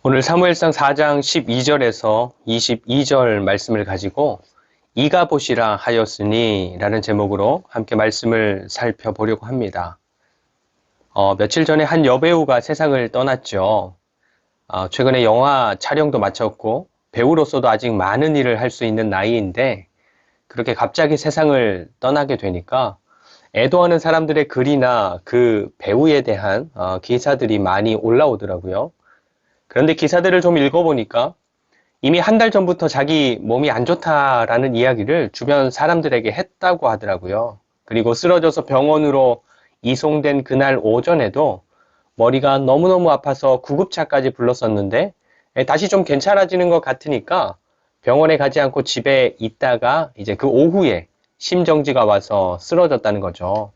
오늘 사무엘상 4장 12절에서 22절 말씀을 가지고 이가봇이라 하였으니 라는 제목으로 함께 말씀을 살펴보려고 합니다. 며칠 전에 한 여배우가 세상을 떠났죠. 최근에 영화 촬영도 마쳤고 배우로서도 아직 많은 일을 할 수 있는 나이인데 그렇게 갑자기 세상을 떠나게 되니까 애도하는 사람들의 글이나 그 배우에 대한 기사들이 많이 올라오더라고요. 그런데 기사들을 좀 읽어보니까 이미 한 달 전부터 자기 몸이 안 좋다라는 이야기를 주변 사람들에게 했다고 하더라고요. 그리고 쓰러져서 병원으로 이송된 그날 오전에도 머리가 너무너무 아파서 구급차까지 불렀었는데 다시 좀 괜찮아지는 것 같으니까 병원에 가지 않고 집에 있다가 이제 그 오후에 심정지가 와서 쓰러졌다는 거죠.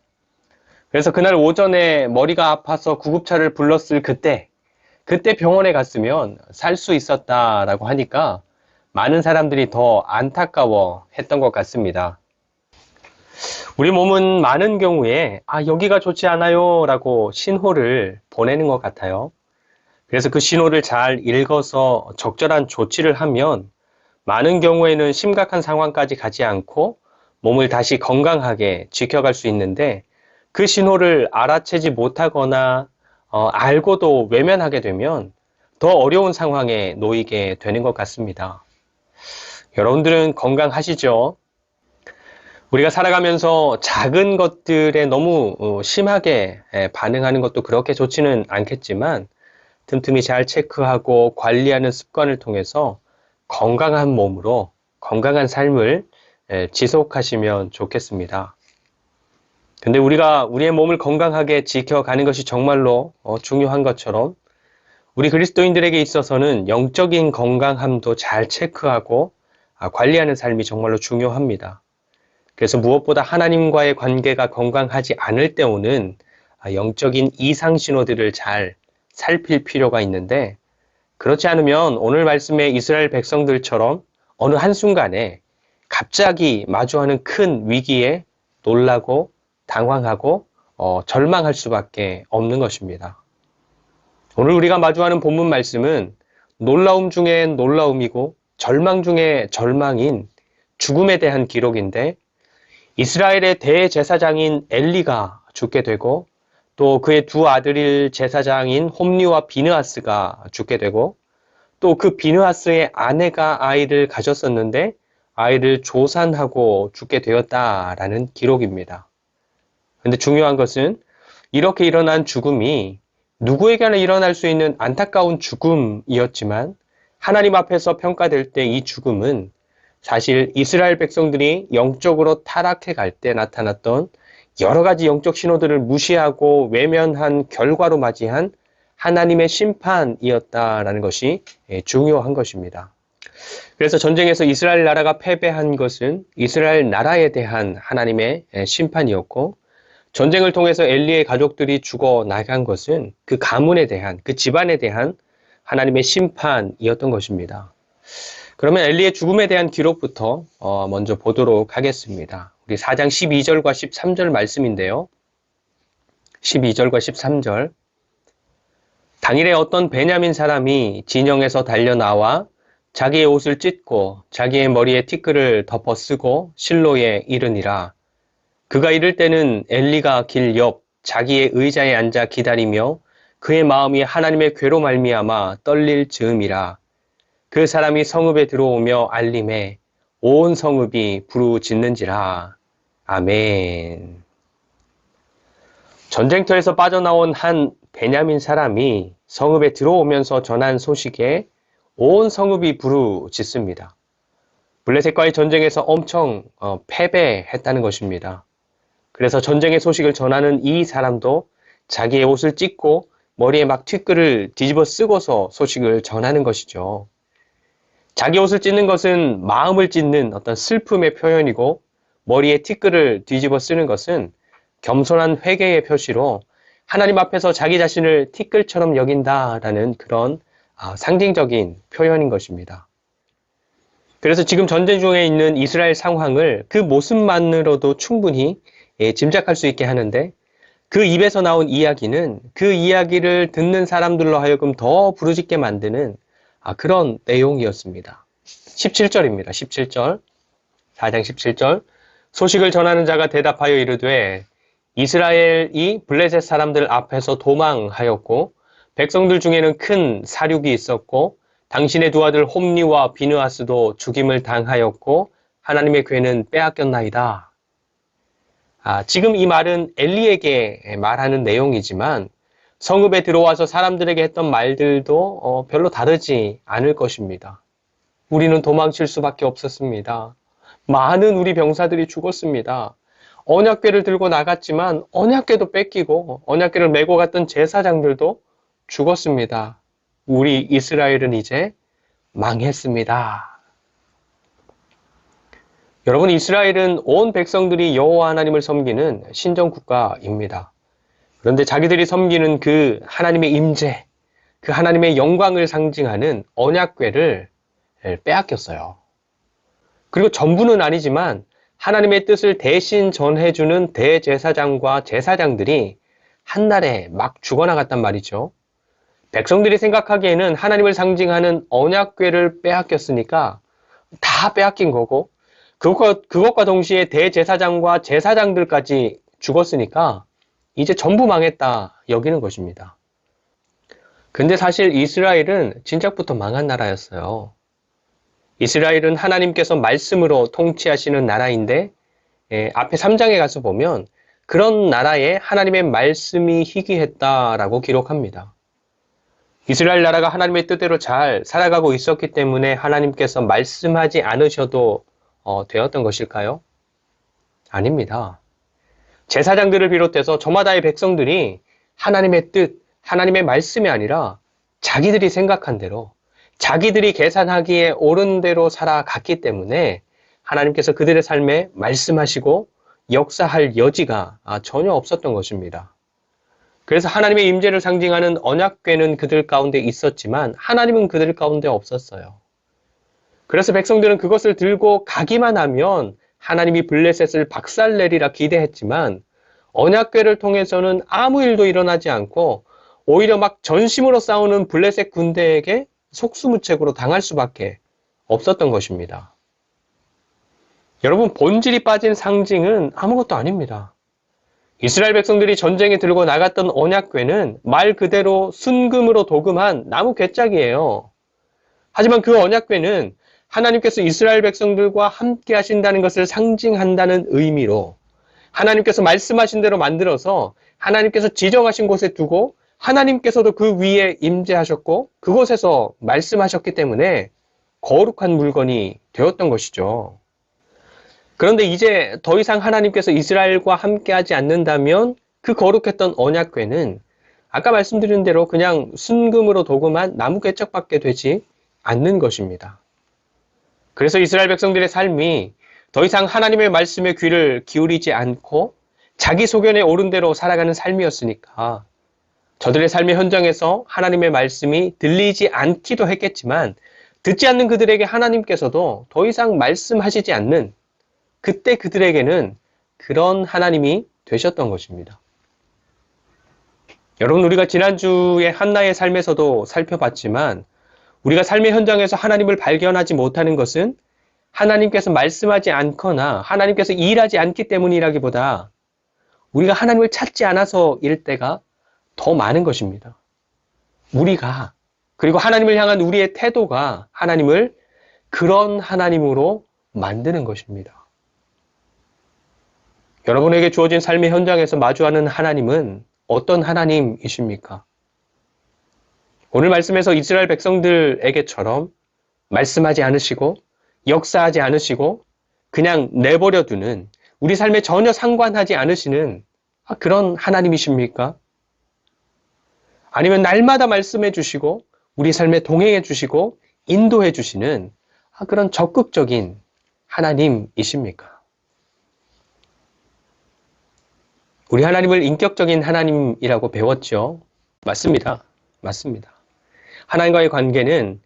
그래서 그날 오전에 머리가 아파서 구급차를 불렀을 그때 병원에 갔으면 살 수 있었다라고 하니까 많은 사람들이 더 안타까워 했던 것 같습니다. 우리 몸은 많은 경우에 여기가 좋지 않아요 라고 신호를 보내는 것 같아요. 그래서 그 신호를 잘 읽어서 적절한 조치를 하면 많은 경우에는 심각한 상황까지 가지 않고 몸을 다시 건강하게 지켜갈 수 있는데 그 신호를 알아채지 못하거나 알고도 외면하게 되면 더 어려운 상황에 놓이게 되는 것 같습니다. 여러분들은 건강하시죠? 우리가 살아가면서 작은 것들에 너무 심하게 반응하는 것도 그렇게 좋지는 않겠지만 틈틈이 잘 체크하고 관리하는 습관을 통해서 건강한 몸으로 건강한 삶을 지속하시면 좋겠습니다. 근데 우리가 우리의 몸을 건강하게 지켜가는 것이 정말로 중요한 것처럼 우리 그리스도인들에게 있어서는 영적인 건강함도 잘 체크하고 관리하는 삶이 정말로 중요합니다. 그래서 무엇보다 하나님과의 관계가 건강하지 않을 때 오는 영적인 이상 신호들을 잘 살필 필요가 있는데 그렇지 않으면 오늘 말씀의 이스라엘 백성들처럼 어느 한순간에 갑자기 마주하는 큰 위기에 놀라고 당황하고 절망할 수밖에 없는 것입니다. 오늘 우리가 마주하는 본문 말씀은 놀라움 중에 놀라움이고 절망 중에 절망인 죽음에 대한 기록인데 이스라엘의 대제사장인 엘리가 죽게 되고 또 그의 두 아들일 제사장인 홈리와 비느하스가 죽게 되고 또 그 비느하스의 아내가 아이를 가졌었는데 아이를 조산하고 죽게 되었다라는 기록입니다. 근데 중요한 것은 이렇게 일어난 죽음이 누구에게나 일어날 수 있는 안타까운 죽음이었지만 하나님 앞에서 평가될 때 이 죽음은 사실 이스라엘 백성들이 영적으로 타락해 갈 때 나타났던 여러 가지 영적 신호들을 무시하고 외면한 결과로 맞이한 하나님의 심판이었다라는 것이 중요한 것입니다. 그래서 전쟁에서 이스라엘 나라가 패배한 것은 이스라엘 나라에 대한 하나님의 심판이었고 전쟁을 통해서 엘리의 가족들이 죽어 나간 것은 그 가문에 대한, 그 집안에 대한 하나님의 심판이었던 것입니다. 그러면 엘리의 죽음에 대한 기록부터 먼저 보도록 하겠습니다. 우리 4장 12절과 13절 말씀인데요. 12절과 13절. 당일에 어떤 베냐민 사람이 진영에서 달려나와 자기의 옷을 찢고 자기의 머리에 티끌을 덮어 쓰고 실로에 이르니라. 그가 이를 때는 엘리가 길 옆 자기의 의자에 앉아 기다리며 그의 마음이 하나님의 괴로 말미암아 떨릴 즈음이라. 그 사람이 성읍에 들어오며 알림해 온 성읍이 부르짖는지라. 아멘. 전쟁터에서 빠져나온 한 베냐민 사람이 성읍에 들어오면서 전한 소식에 온 성읍이 부르짖습니다. 블레셋과의 전쟁에서 엄청 패배했다는 것입니다. 그래서 전쟁의 소식을 전하는 이 사람도 자기의 옷을 찢고 머리에 막 티끌을 뒤집어 쓰고서 소식을 전하는 것이죠. 자기 옷을 찢는 것은 마음을 찢는 어떤 슬픔의 표현이고 머리에 티끌을 뒤집어 쓰는 것은 겸손한 회개의 표시로 하나님 앞에서 자기 자신을 티끌처럼 여긴다라는 그런 상징적인 표현인 것입니다. 그래서 지금 전쟁 중에 있는 이스라엘 상황을 그 모습만으로도 충분히 짐작할 수 있게 하는데 그 입에서 나온 이야기는 그 이야기를 듣는 사람들로 하여금 더 부르짖게 만드는 그런 내용이었습니다. 17절입니다. 17절. 4장 17절. 소식을 전하는 자가 대답하여 이르되 이스라엘이 블레셋 사람들 앞에서 도망하였고 백성들 중에는 큰 사륙이 있었고 당신의 두 아들 홈니와 비느하스도 죽임을 당하였고 하나님의 괴는 빼앗겼나이다. 지금 이 말은 엘리에게 말하는 내용이지만 성읍에 들어와서 사람들에게 했던 말들도 별로 다르지 않을 것입니다. 우리는 도망칠 수밖에 없었습니다. 많은 우리 병사들이 죽었습니다. 언약궤를 들고 나갔지만 언약궤도 뺏기고 언약궤를 메고 갔던 제사장들도 죽었습니다. 우리 이스라엘은 이제 망했습니다. 여러분, 이스라엘은 온 백성들이 여호와 하나님을 섬기는 신정국가입니다. 그런데 자기들이 섬기는 그 하나님의 임재, 그 하나님의 영광을 상징하는 언약궤를 빼앗겼어요. 그리고 전부는 아니지만 하나님의 뜻을 대신 전해주는 대제사장과 제사장들이 한날에 막 죽어나갔단 말이죠. 백성들이 생각하기에는 하나님을 상징하는 언약궤를 빼앗겼으니까 다 빼앗긴 거고 그것과 동시에 대제사장과 제사장들까지 죽었으니까 이제 전부 망했다 여기는 것입니다. 근데 사실 이스라엘은 진작부터 망한 나라였어요. 이스라엘은 하나님께서 말씀으로 통치하시는 나라인데 앞에 3장에 가서 보면 그런 나라에 하나님의 말씀이 희귀했다라고 기록합니다. 이스라엘 나라가 하나님의 뜻대로 잘 살아가고 있었기 때문에 하나님께서 말씀하지 않으셔도 되었던 것일까요? 아닙니다. 제사장들을 비롯해서 저마다의 백성들이 하나님의 뜻, 하나님의 말씀이 아니라 자기들이 생각한 대로 자기들이 계산하기에 옳은 대로 살아갔기 때문에 하나님께서 그들의 삶에 말씀하시고 역사할 여지가 전혀 없었던 것입니다. 그래서 하나님의 임재를 상징하는 언약궤는 그들 가운데 있었지만 하나님은 그들 가운데 없었어요. 그래서 백성들은 그것을 들고 가기만 하면 하나님이 블레셋을 박살내리라 기대했지만 언약궤를 통해서는 아무 일도 일어나지 않고 오히려 막 전심으로 싸우는 블레셋 군대에게 속수무책으로 당할 수밖에 없었던 것입니다. 여러분, 본질이 빠진 상징은 아무것도 아닙니다. 이스라엘 백성들이 전쟁에 들고 나갔던 언약궤는 말 그대로 순금으로 도금한 나무 궤짝이에요. 하지만 그 언약궤는 하나님께서 이스라엘 백성들과 함께 하신다는 것을 상징한다는 의미로 하나님께서 말씀하신 대로 만들어서 하나님께서 지정하신 곳에 두고 하나님께서도 그 위에 임재하셨고 그곳에서 말씀하셨기 때문에 거룩한 물건이 되었던 것이죠. 그런데 이제 더 이상 하나님께서 이스라엘과 함께하지 않는다면 그 거룩했던 언약궤는 아까 말씀드린 대로 그냥 순금으로 도금한 나무 궤짝밖에 되지 않는 것입니다. 그래서 이스라엘 백성들의 삶이 더 이상 하나님의 말씀에 귀를 기울이지 않고 자기 소견에 옳은 대로 살아가는 삶이었으니까 저들의 삶의 현장에서 하나님의 말씀이 들리지 않기도 했겠지만 듣지 않는 그들에게 하나님께서도 더 이상 말씀하시지 않는 그때 그들에게는 그런 하나님이 되셨던 것입니다. 여러분, 우리가 지난주에 한나의 삶에서도 살펴봤지만 우리가 삶의 현장에서 하나님을 발견하지 못하는 것은 하나님께서 말씀하지 않거나 하나님께서 일하지 않기 때문이라기보다 우리가 하나님을 찾지 않아서일 때가 더 많은 것입니다. 우리가 그리고 하나님을 향한 우리의 태도가 하나님을 그런 하나님으로 만드는 것입니다. 여러분에게 주어진 삶의 현장에서 마주하는 하나님은 어떤 하나님이십니까? 오늘 말씀에서 이스라엘 백성들에게처럼 말씀하지 않으시고 역사하지 않으시고 그냥 내버려 두는 우리 삶에 전혀 상관하지 않으시는 그런 하나님이십니까? 아니면 날마다 말씀해 주시고 우리 삶에 동행해 주시고 인도해 주시는 그런 적극적인 하나님이십니까? 우리 하나님을 인격적인 하나님이라고 배웠죠. 맞습니다. 맞습니다. 하나님과의 관계는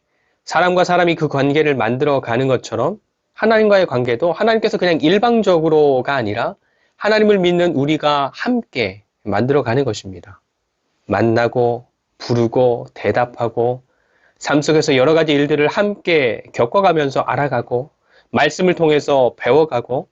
사람과 사람이 그 관계를 만들어 가는 것처럼 하나님과의 관계도 하나님께서 그냥 일방적으로가 아니라 하나님을 믿는 우리가 함께 만들어가는 것입니다. 만나고 부르고 대답하고 삶 속에서 여러 가지 일들을 함께 겪어가면서 알아가고 말씀을 통해서 배워가고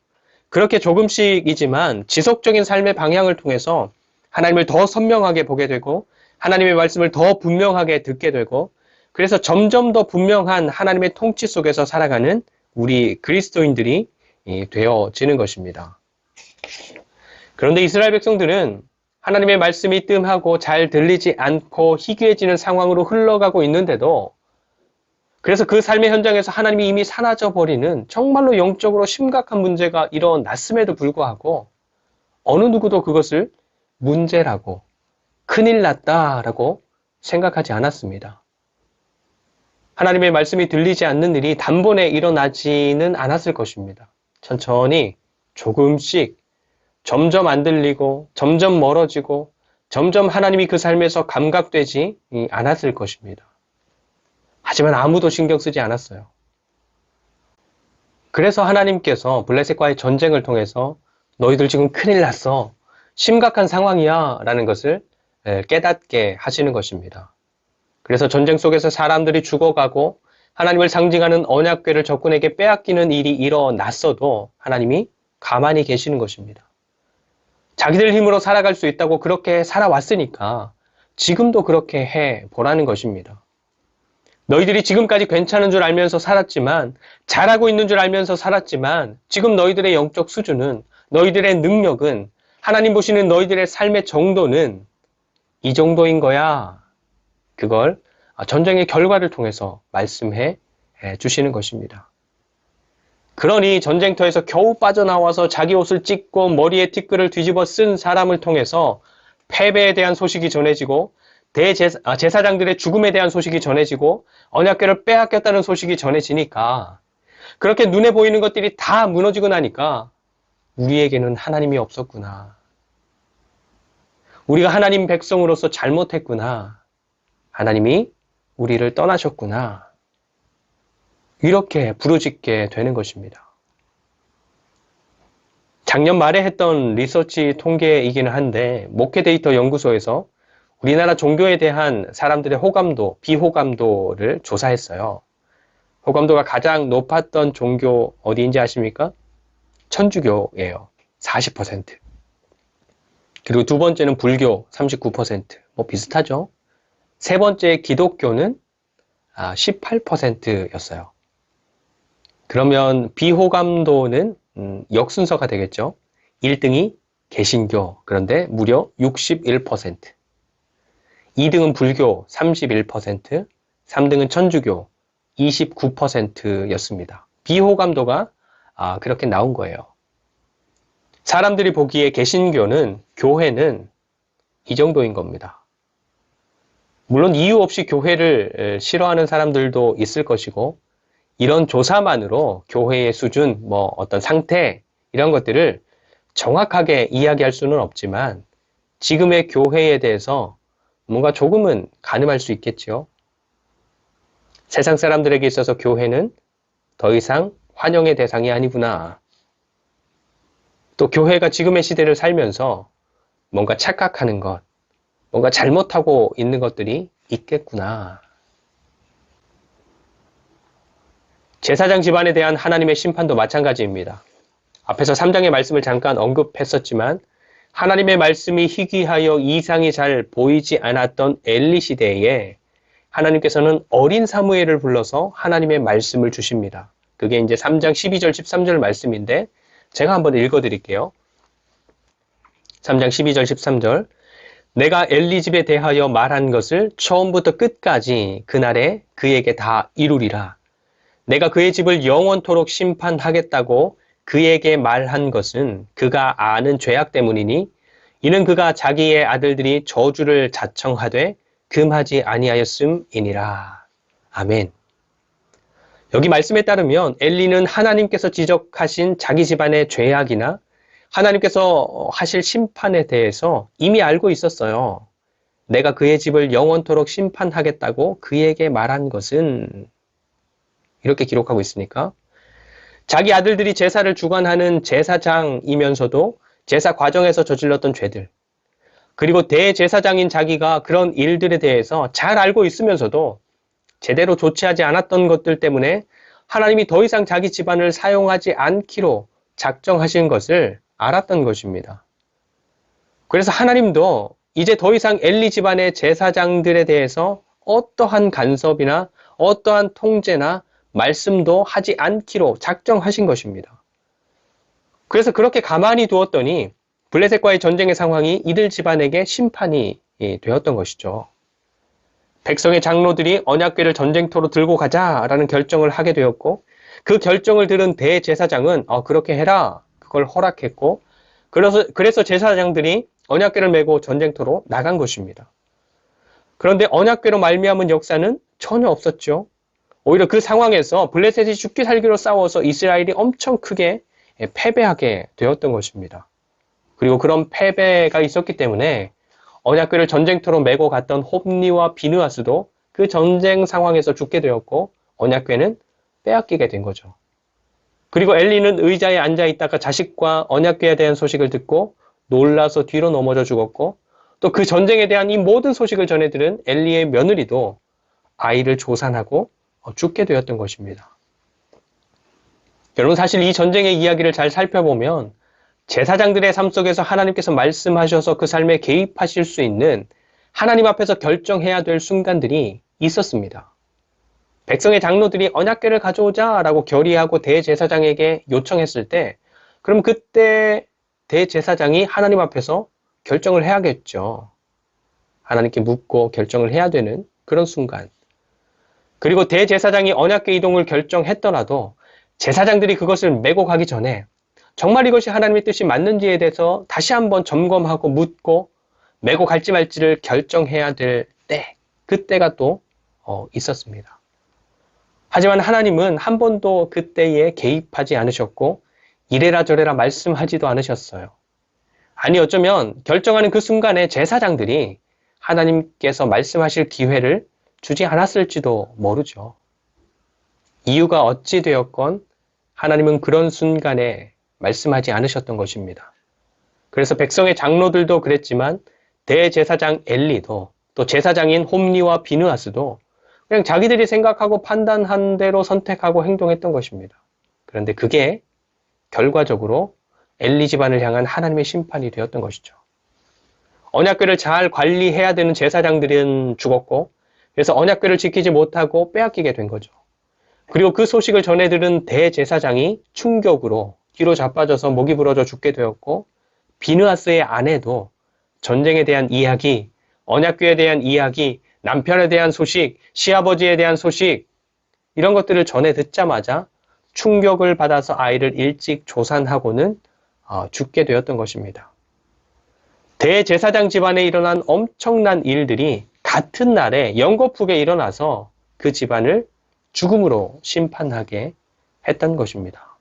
그렇게 조금씩이지만 지속적인 삶의 방향을 통해서 하나님을 더 선명하게 보게 되고 하나님의 말씀을 더 분명하게 듣게 되고 그래서 점점 더 분명한 하나님의 통치 속에서 살아가는 우리 그리스도인들이 되어지는 것입니다. 그런데 이스라엘 백성들은 하나님의 말씀이 뜸하고 잘 들리지 않고 희귀해지는 상황으로 흘러가고 있는데도 그래서 그 삶의 현장에서 하나님이 이미 사라져 버리는 정말로 영적으로 심각한 문제가 일어났음에도 불구하고 어느 누구도 그것을 문제라고 큰일 났다라고 생각하지 않았습니다. 하나님의 말씀이 들리지 않는 일이 단번에 일어나지는 않았을 것입니다. 천천히 조금씩 점점 안 들리고 점점 멀어지고 점점 하나님이 그 삶에서 감각되지 않았을 것입니다. 하지만 아무도 신경 쓰지 않았어요. 그래서 하나님께서 블레셋과의 전쟁을 통해서 너희들 지금 큰일 났어. 심각한 상황이야 라는 것을 깨닫게 하시는 것입니다. 그래서 전쟁 속에서 사람들이 죽어가고 하나님을 상징하는 언약궤를 적군에게 빼앗기는 일이 일어났어도 하나님이 가만히 계시는 것입니다. 자기들 힘으로 살아갈 수 있다고 그렇게 살아왔으니까 지금도 그렇게 해보라는 것입니다. 너희들이 지금까지 괜찮은 줄 알면서 살았지만 잘하고 있는 줄 알면서 살았지만 지금 너희들의 영적 수준은 너희들의 능력은 하나님 보시는 너희들의 삶의 정도는 이 정도인 거야. 그걸 전쟁의 결과를 통해서 말씀해 주시는 것입니다. 그러니 전쟁터에서 겨우 빠져나와서 자기 옷을 찢고 머리에 티끌을 뒤집어 쓴 사람을 통해서 패배에 대한 소식이 전해지고 제사장들의 죽음에 대한 소식이 전해지고 언약궤를 빼앗겼다는 소식이 전해지니까 그렇게 눈에 보이는 것들이 다 무너지고 나니까 우리에게는 하나님이 없었구나. 우리가 하나님 백성으로서 잘못했구나. 하나님이 우리를 떠나셨구나. 이렇게 부르짖게 되는 것입니다. 작년 말에 했던 리서치 통계이기는 한데 목회 데이터 연구소에서 우리나라 종교에 대한 사람들의 호감도, 비호감도를 조사했어요. 호감도가 가장 높았던 종교 어디인지 아십니까? 천주교예요. 40%. 그리고 두 번째는 불교 39%. 뭐 비슷하죠. 세 번째 기독교는 18%였어요. 그러면 비호감도는 역순서가 되겠죠. 1등이 개신교, 그런데 무려 61%. 2등은 불교 31%, 3등은 천주교 29%였습니다. 비호감도가 그렇게 나온 거예요. 사람들이 보기에 개신교는, 교회는 이 정도인 겁니다. 물론 이유 없이 교회를 싫어하는 사람들도 있을 것이고 이런 조사만으로 교회의 수준, 어떤 상태 이런 것들을 정확하게 이야기할 수는 없지만 지금의 교회에 대해서 뭔가 조금은 가늠할 수 있겠죠. 세상 사람들에게 있어서 교회는 더 이상 환영의 대상이 아니구나. 또 교회가 지금의 시대를 살면서 뭔가 착각하는 것, 뭔가 잘못하고 있는 것들이 있겠구나. 제사장 집안에 대한 하나님의 심판도 마찬가지입니다. 앞에서 3장의 말씀을 잠깐 언급했었지만 하나님의 말씀이 희귀하여 이상이 잘 보이지 않았던 엘리 시대에 하나님께서는 어린 사무엘을 불러서 하나님의 말씀을 주십니다. 그게 이제 3장 12절 13절 말씀인데 제가 한번 읽어드릴게요. 3장 12절 13절 내가 엘리 집에 대하여 말한 것을 처음부터 끝까지 그날에 그에게 다 이루리라. 내가 그의 집을 영원토록 심판하겠다고 그에게 말한 것은 그가 아는 죄악 때문이니 이는 그가 자기의 아들들이 저주를 자청하되 금하지 아니하였음이니라. 아멘. 여기 말씀에 따르면 엘리는 하나님께서 지적하신 자기 집안의 죄악이나 하나님께서 하실 심판에 대해서 이미 알고 있었어요. 내가 그의 집을 영원토록 심판하겠다고 그에게 말한 것은 이렇게 기록하고 있으니까 자기 아들들이 제사를 주관하는 제사장이면서도 제사 과정에서 저질렀던 죄들, 그리고 대제사장인 자기가 그런 일들에 대해서 잘 알고 있으면서도 제대로 조치하지 않았던 것들 때문에 하나님이 더 이상 자기 집안을 사용하지 않기로 작정하신 것을 알았던 것입니다. 그래서 하나님도 이제 더 이상 엘리 집안의 제사장들에 대해서 어떠한 간섭이나 어떠한 통제나 말씀도 하지 않기로 작정하신 것입니다. 그래서 그렇게 가만히 두었더니 블레셋과의 전쟁의 상황이 이들 집안에게 심판이 되었던 것이죠. 백성의 장로들이 언약궤를 전쟁터로 들고 가자라는 결정을 하게 되었고 그 결정을 들은 대제사장은 그렇게 해라 그걸 허락했고 그래서 제사장들이 언약궤를 메고 전쟁터로 나간 것입니다. 그런데 언약궤로 말미암은 역사는 전혀 없었죠. 오히려 그 상황에서 블레셋이 죽기 살기로 싸워서 이스라엘이 엄청 크게 패배하게 되었던 것입니다. 그리고 그런 패배가 있었기 때문에 언약궤를 전쟁터로 메고 갔던 홉니와 비느하스도 그 전쟁 상황에서 죽게 되었고 언약궤는 빼앗기게 된 거죠. 그리고 엘리는 의자에 앉아 있다가 자식과 언약궤에 대한 소식을 듣고 놀라서 뒤로 넘어져 죽었고 또 그 전쟁에 대한 이 모든 소식을 전해들은 엘리의 며느리도 아이를 조산하고 죽게 되었던 것입니다. 여러분 사실 이 전쟁의 이야기를 잘 살펴보면 제사장들의 삶 속에서 하나님께서 말씀하셔서 그 삶에 개입하실 수 있는 하나님 앞에서 결정해야 될 순간들이 있었습니다. 백성의 장로들이 언약궤를 가져오자라고 결의하고 대제사장에게 요청했을 때 그럼 그때 대제사장이 하나님 앞에서 결정을 해야겠죠. 하나님께 묻고 결정을 해야 되는 그런 순간. 그리고 대제사장이 언약궤 이동을 결정했더라도 제사장들이 그것을 메고 가기 전에 정말 이것이 하나님의 뜻이 맞는지에 대해서 다시 한번 점검하고 묻고 메고 갈지 말지를 결정해야 될 때, 그때가 또 있었습니다. 하지만 하나님은 한 번도 그때에 개입하지 않으셨고 이래라 저래라 말씀하지도 않으셨어요. 아니 어쩌면 결정하는 그 순간에 제사장들이 하나님께서 말씀하실 기회를 주지 않았을지도 모르죠. 이유가 어찌 되었건 하나님은 그런 순간에 말씀하지 않으셨던 것입니다. 그래서 백성의 장로들도 그랬지만 대제사장 엘리도 또 제사장인 홈니와 비느하스도 그냥 자기들이 생각하고 판단한 대로 선택하고 행동했던 것입니다. 그런데 그게 결과적으로 엘리 집안을 향한 하나님의 심판이 되었던 것이죠. 언약궤를 잘 관리해야 되는 제사장들은 죽었고 그래서 언약궤를 지키지 못하고 빼앗기게 된 거죠. 그리고 그 소식을 전해들은 대제사장이 충격으로 뒤로 자빠져서 목이 부러져 죽게 되었고 비느하스의 아내도 전쟁에 대한 이야기, 언약궤에 대한 이야기, 남편에 대한 소식, 시아버지에 대한 소식 이런 것들을 전해 듣자마자 충격을 받아서 아이를 일찍 조산하고는 죽게 되었던 것입니다. 대제사장 집안에 일어난 엄청난 일들이 같은 날에 연거푸게 일어나서 그 집안을 죽음으로 심판하게 했던 것입니다.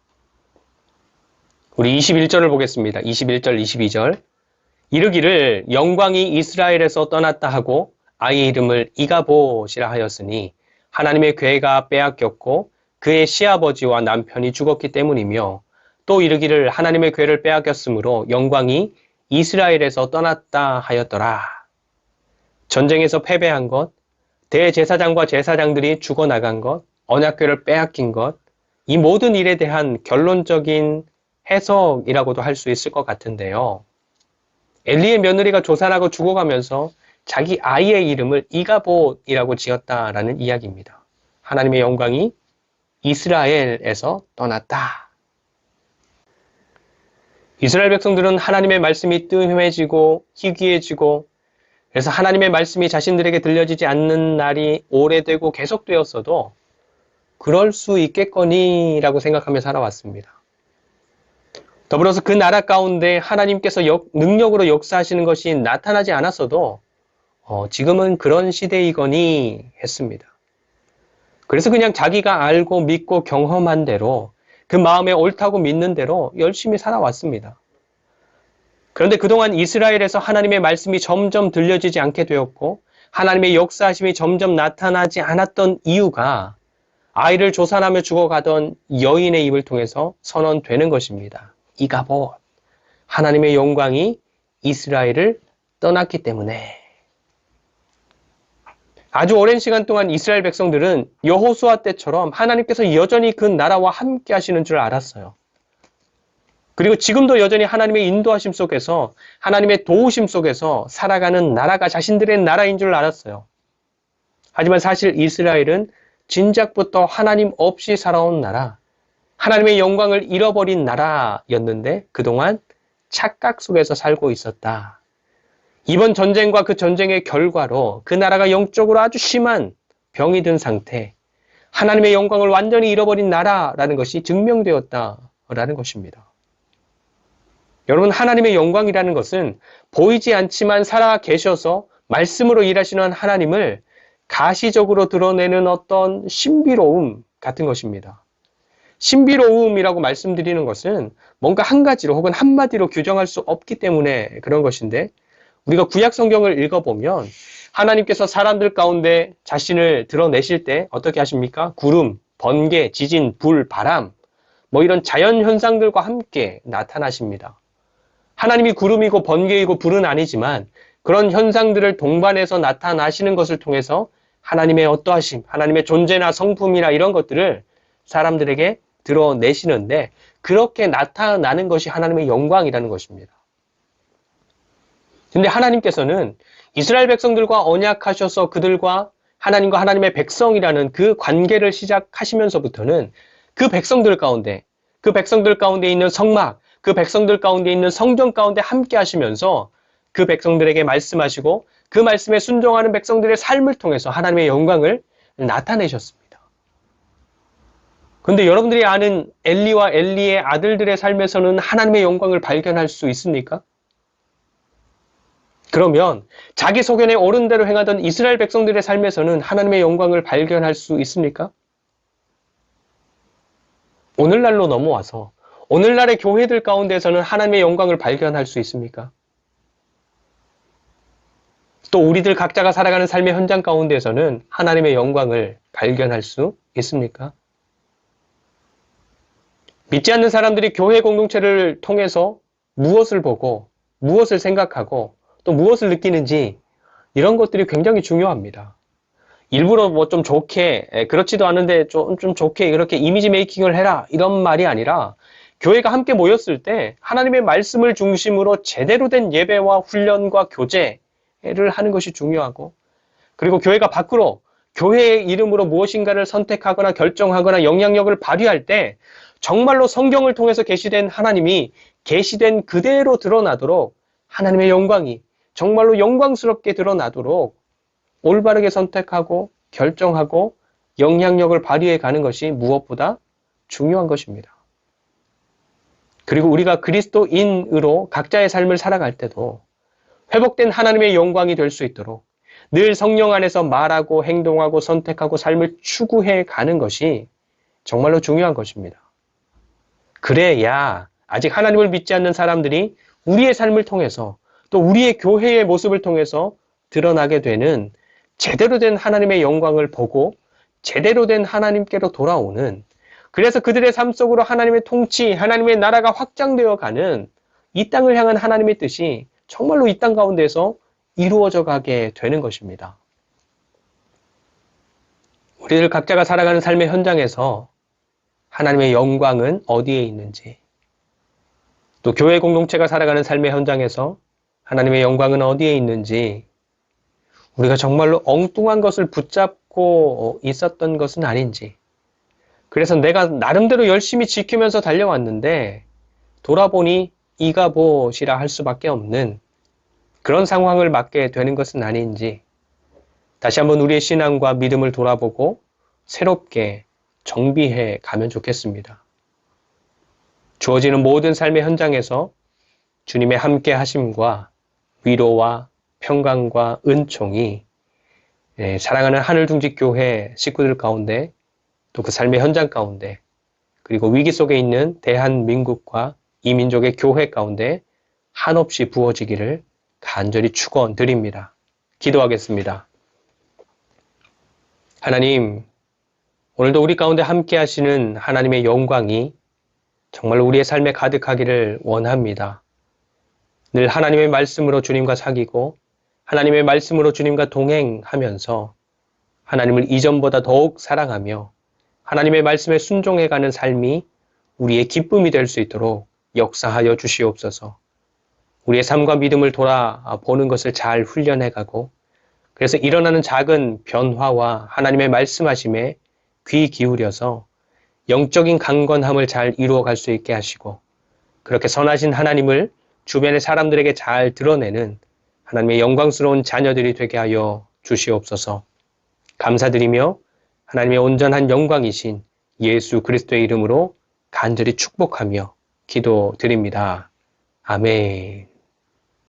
우리 21절을 보겠습니다. 21절, 22절. 이르기를 영광이 이스라엘에서 떠났다 하고 아이의 이름을 이가봇이라 하였으니 하나님의 궤가 빼앗겼고 그의 시아버지와 남편이 죽었기 때문이며 또 이르기를 하나님의 궤를 빼앗겼으므로 영광이 이스라엘에서 떠났다 하였더라. 전쟁에서 패배한 것, 대제사장과 제사장들이 죽어나간 것, 언약궤를 빼앗긴 것, 이 모든 일에 대한 결론적인 해석이라고도 할 수 있을 것 같은데요. 엘리의 며느리가 조산하고 죽어가면서 자기 아이의 이름을 이가봇이라고 지었다라는 이야기입니다. 하나님의 영광이 이스라엘에서 떠났다. 이스라엘 백성들은 하나님의 말씀이 뜸해지고 희귀해지고 그래서 하나님의 말씀이 자신들에게 들려지지 않는 날이 오래되고 계속되었어도 그럴 수 있겠거니라고 생각하며 살아왔습니다. 더불어서 그 나라 가운데 하나님께서 능력으로 역사하시는 것이 나타나지 않았어도 지금은 그런 시대이거니 했습니다. 그래서 그냥 자기가 알고 믿고 경험한 대로 그 마음에 옳다고 믿는 대로 열심히 살아왔습니다. 그런데 그동안 이스라엘에서 하나님의 말씀이 점점 들려지지 않게 되었고 하나님의 역사하심이 점점 나타나지 않았던 이유가 아이를 조산하며 죽어가던 여인의 입을 통해서 선언되는 것입니다. 이가봇, 하나님의 영광이 이스라엘을 떠났기 때문에. 아주 오랜 시간 동안 이스라엘 백성들은 여호수아 때처럼 하나님께서 여전히 그 나라와 함께 하시는 줄 알았어요. 그리고 지금도 여전히 하나님의 인도하심 속에서, 하나님의 도우심 속에서 살아가는 나라가 자신들의 나라인 줄 알았어요. 하지만 사실 이스라엘은 진작부터 하나님 없이 살아온 나라, 하나님의 영광을 잃어버린 나라였는데 그동안 착각 속에서 살고 있었다. 이번 전쟁과 그 전쟁의 결과로 그 나라가 영적으로 아주 심한 병이 든 상태, 하나님의 영광을 완전히 잃어버린 나라라는 것이 증명되었다라는 것입니다. 여러분, 하나님의 영광이라는 것은 보이지 않지만 살아 계셔서 말씀으로 일하시는 하나님을 가시적으로 드러내는 어떤 신비로움 같은 것입니다. 신비로움이라고 말씀드리는 것은 뭔가 한 가지로 혹은 한마디로 규정할 수 없기 때문에 그런 것인데, 우리가 구약 성경을 읽어보면 하나님께서 사람들 가운데 자신을 드러내실 때 어떻게 하십니까? 구름, 번개, 지진, 불, 바람, 이런 자연 현상들과 함께 나타나십니다. 하나님이 구름이고 번개이고 불은 아니지만 그런 현상들을 동반해서 나타나시는 것을 통해서 하나님의 어떠하심, 하나님의 존재나 성품이나 이런 것들을 사람들에게 드러내시는데, 그렇게 나타나는 것이 하나님의 영광이라는 것입니다. 근데 하나님께서는 이스라엘 백성들과 언약하셔서 그들과 하나님과 하나님의 백성이라는 그 관계를 시작하시면서부터는 그 백성들 가운데 있는 성막, 그 백성들 가운데 있는 성전 가운데 함께 하시면서 그 백성들에게 말씀하시고 그 말씀에 순종하는 백성들의 삶을 통해서 하나님의 영광을 나타내셨습니다. 그런데 여러분들이 아는 엘리와 엘리의 아들들의 삶에서는 하나님의 영광을 발견할 수 있습니까? 그러면 자기 소견에 옳은 대로 행하던 이스라엘 백성들의 삶에서는 하나님의 영광을 발견할 수 있습니까? 오늘날로 넘어와서 오늘날의 교회들 가운데서는 하나님의 영광을 발견할 수 있습니까? 또 우리들 각자가 살아가는 삶의 현장 가운데서는 하나님의 영광을 발견할 수 있습니까? 믿지 않는 사람들이 교회 공동체를 통해서 무엇을 보고 무엇을 생각하고 또 무엇을 느끼는지, 이런 것들이 굉장히 중요합니다. 일부러 좀 좋게, 그렇지도 않은데 좀 좋게 이렇게 이미지 메이킹을 해라, 이런 말이 아니라 교회가 함께 모였을 때 하나님의 말씀을 중심으로 제대로 된 예배와 훈련과 교제를 하는 것이 중요하고, 그리고 교회가 밖으로 교회의 이름으로 무엇인가를 선택하거나 결정하거나 영향력을 발휘할 때 정말로 성경을 통해서 계시된 하나님이 계시된 그대로 드러나도록, 하나님의 영광이 정말로 영광스럽게 드러나도록 올바르게 선택하고 결정하고 영향력을 발휘해 가는 것이 무엇보다 중요한 것입니다. 그리고 우리가 그리스도인으로 각자의 삶을 살아갈 때도 회복된 하나님의 영광이 될 수 있도록 늘 성령 안에서 말하고 행동하고 선택하고 삶을 추구해 가는 것이 정말로 중요한 것입니다. 그래야 아직 하나님을 믿지 않는 사람들이 우리의 삶을 통해서 또 우리의 교회의 모습을 통해서 드러나게 되는 제대로 된 하나님의 영광을 보고 제대로 된 하나님께로 돌아오는, 그래서 그들의 삶 속으로 하나님의 통치, 하나님의 나라가 확장되어 가는 이 땅을 향한 하나님의 뜻이 정말로 이 땅 가운데서 이루어져 가게 되는 것입니다. 우리들 각자가 살아가는 삶의 현장에서 하나님의 영광은 어디에 있는지, 또 교회 공동체가 살아가는 삶의 현장에서 하나님의 영광은 어디에 있는지, 우리가 정말로 엉뚱한 것을 붙잡고 있었던 것은 아닌지, 그래서 내가 나름대로 열심히 지키면서 달려왔는데 돌아보니 이가봇이라 할 수밖에 없는 그런 상황을 맞게 되는 것은 아닌지, 다시 한번 우리의 신앙과 믿음을 돌아보고 새롭게 정비해 가면 좋겠습니다. 주어지는 모든 삶의 현장에서 주님의 함께 하심과 위로와 평강과 은총이 사랑하는 하늘둥지교회 식구들 가운데, 또 그 삶의 현장 가운데, 그리고 위기 속에 있는 대한민국과 이 민족의 교회 가운데 한없이 부어지기를 간절히 축원드립니다. 기도하겠습니다. 하나님, 오늘도 우리 가운데 함께 하시는 하나님의 영광이 정말로 우리의 삶에 가득하기를 원합니다. 늘 하나님의 말씀으로 주님과 사귀고 하나님의 말씀으로 주님과 동행하면서 하나님을 이전보다 더욱 사랑하며 하나님의 말씀에 순종해가는 삶이 우리의 기쁨이 될 수 있도록 역사하여 주시옵소서. 우리의 삶과 믿음을 돌아보는 것을 잘 훈련해가고 그래서 일어나는 작은 변화와 하나님의 말씀하심에 귀 기울여서 영적인 강건함을 잘 이루어갈 수 있게 하시고 그렇게 선하신 하나님을 주변의 사람들에게 잘 드러내는 하나님의 영광스러운 자녀들이 되게 하여 주시옵소서. 감사드리며 하나님의 온전한 영광이신 예수 그리스도의 이름으로 간절히 축복하며 기도드립니다. 아멘.